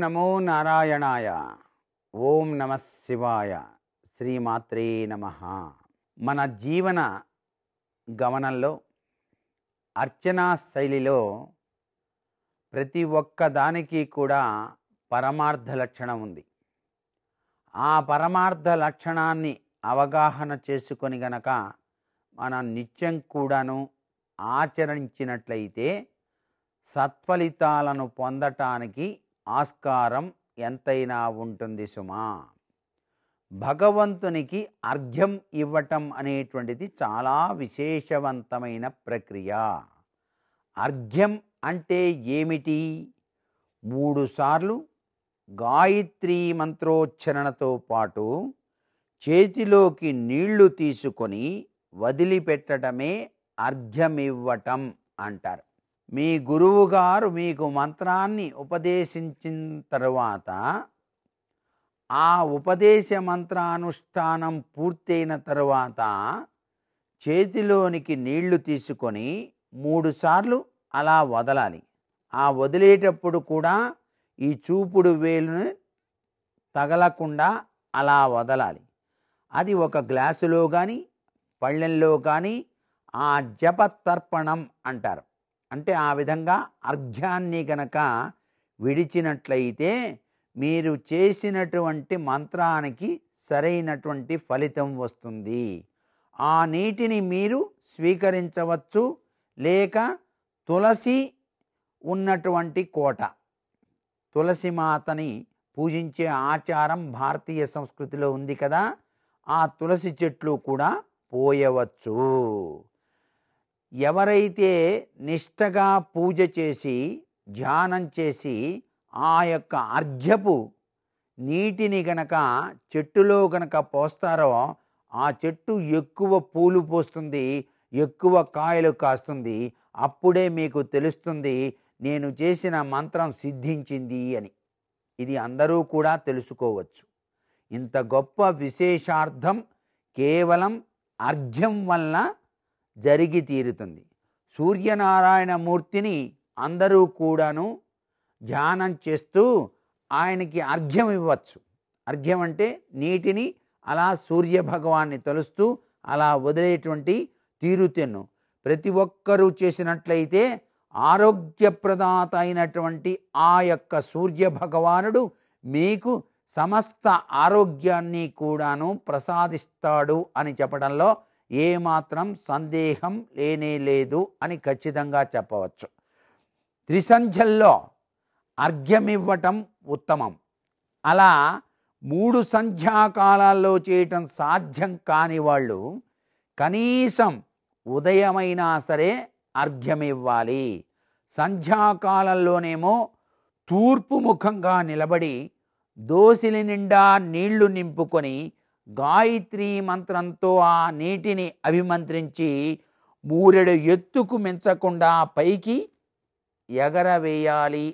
నమో నారాయణాయ. ఓం నమః శివాయ. శ్రీమాత్రే నమః. మన జీవన గమనంలో అర్చనా శైలిలో ప్రతి ఒక్క దానికి కూడా పరమార్థ లక్షణం ఉంది. ఆ పరమార్థ లక్షణాన్ని అవగాహన చేసుకొని గనక మనం నిత్యం కూడాను ఆచరించినట్లయితే సత్ఫలితాలను పొందటానికి ఆస్కారం ఎంతైనా ఉంటుంది సుమా. భగవంతునికి అర్ఘ్యం ఇవ్వటం అనేటువంటిది చాలా విశేషవంతమైన ప్రక్రియ. అర్ఘ్యం అంటే ఏమిటి? 3 సార్లు గాయత్రీ మంత్రోచ్చరణతో పాటు చేతిలోకి నీళ్లు తీసుకొని వదిలిపెట్టడమే అర్ఘ్యమివ్వటం అంటారు. మీ గురువుగారు మీకు మంత్రాన్ని ఉపదేశించిన తరువాత ఆ ఉపదేశ మంత్రానుష్ఠానం పూర్తయిన తరువాత చేతిలోనికి నీళ్లు తీసుకొని 3 సార్లు అలా వదలాలి. ఆ వదిలేటప్పుడు కూడా ఈ చూపుడు వేలును తగలకుండా అలా వదలాలి. అది ఒక గ్లాసులో కానీ పళ్ళెంలో కానీ ఆ జపతర్పణం అంటారు. అంటే ఆ విధంగా అర్ఘ్యాన్ని గనక విడిచినట్లయితే మీరు చేసినటువంటి మంత్రానికి సరైనటువంటి ఫలితం వస్తుంది. ఆ నీటిని మీరు స్వీకరించవచ్చు, లేక తులసి ఉన్నటువంటి కోట, తులసి మాతని పూజించే ఆచారం భారతీయ సంస్కృతిలో ఉంది కదా, ఆ తులసి చెట్లు కూడా పోయవచ్చు. ఎవరైతే నిష్టగా పూజ చేసి ధ్యానం చేసి ఆ యొక్క అర్ఘ్యపు నీటిని గనక చెట్టులో గనక పోస్తారో ఆ చెట్టు ఎక్కువ పూలు పోస్తుంది, ఎక్కువ కాయలు కాస్తుంది. అప్పుడే మీకు తెలుస్తుంది నేను చేసిన మంత్రం సిద్ధించింది అని. ఇది అందరూ కూడా తెలుసుకోవచ్చు. ఇంత గొప్ప విశేషార్థం కేవలం అర్ఘ్యం వలన జరిగి తీరుతుంది. సూర్యనారాయణ మూర్తిని అందరూ కూడాను ధ్యానం చేస్తూ ఆయనకి అర్ఘ్యం ఇవ్వచ్చు. అర్ఘ్యం అంటే నీటిని అలా సూర్యభగవాన్ని తలుస్తూ అలా వదిలేటువంటి తీరుతెన్ను ప్రతి ఒక్కరూ చేసినట్లయితే ఆరోగ్యప్రదాత అయినటువంటి ఆ యొక్క సూర్యభగవానుడు మీకు సమస్త ఆరోగ్యాన్ని కూడాను ప్రసాదిస్తాడు అని చెప్పడంలో ఏమాత్రం సందేహం లేనే లేదు అని ఖచ్చితంగా చెప్పవచ్చు. త్రిసంధ్యల్లో అర్ఘ్యమివ్వటం ఉత్తమం. అలా 3 సంధ్యాకాలాల్లో చేయటం సాధ్యం కాని వాళ్ళు కనీసం ఉదయమైనా సరే అర్ఘ్యమివ్వాలి. సంధ్యాకాలంలోనేమో తూర్పు ముఖంగా నిలబడి దోసిలి నిండా నీళ్లు నింపుకొని గాయత్రీ మంత్రంతో ఆ నీటిని అభిమంత్రించి 3 ఎత్తుకు మించకుండా పైకి ఎగరవేయాలి.